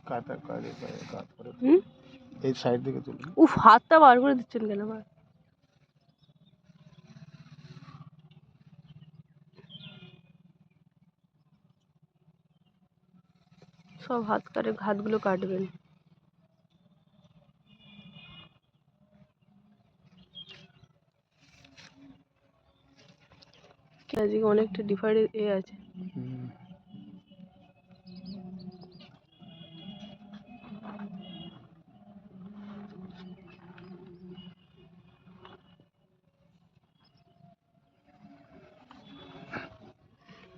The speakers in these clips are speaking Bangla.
কাটা করে কাট করে হুম, এই সাইড দিকে তুলুন। উফ, হাতটা বার করে দিচ্ছেন কেন আবার? সব হাতগুলো কাটবেন। আজকে অনেকটা ডিফারেন্ট আছে।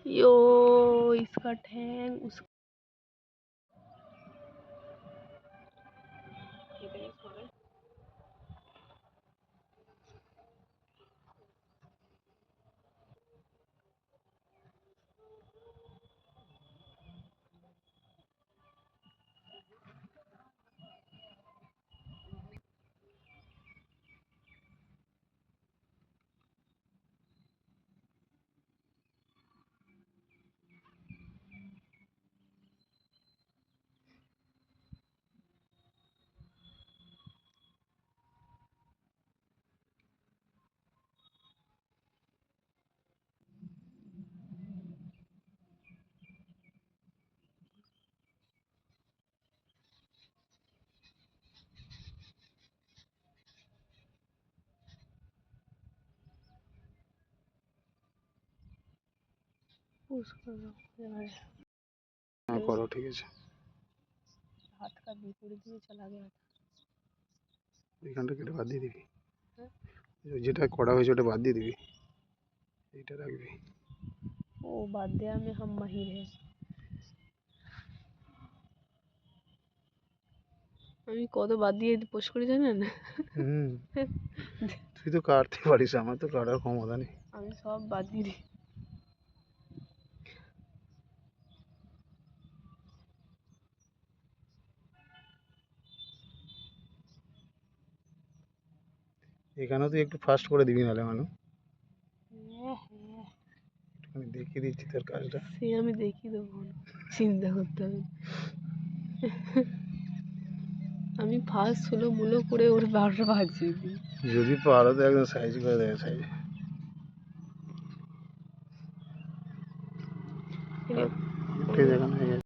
यो इसका ठैंग उस उसका हाँ करो ठीक है। हाथ का विपरीत दिए चला गया था। এখানটা কেটে বাদ দিয়ে দিবি, যেটা করা হয়েছে ওটা বাদ দিয়ে দিবি, এইটা রাখবি। वो वाद्या में हम माहिर हैं। আমি কত বাদ দিয়ে পোস্ট করি জানেন? তুই তো কাটতে পারিস, আমার তো কাটার ক্ষমতা নেই। আমি সব বাদ দিয়ে দিই। এখানেও তুই একটু ফাস্ট করে দিবি, নাহলে মানুষ আমি দেখিয়ে দিচ্ছি তোর কাজটা। সে আমি দেখিয়ে দেবো, চিন্তা করতে হবে। আমি ফার্স্ট হলো মুলো করে ওর 12টা বাজিয়ে দিই। যদি পারো তো একদম সাইজ করে দেবে, সাইজ। ঠিক আছে।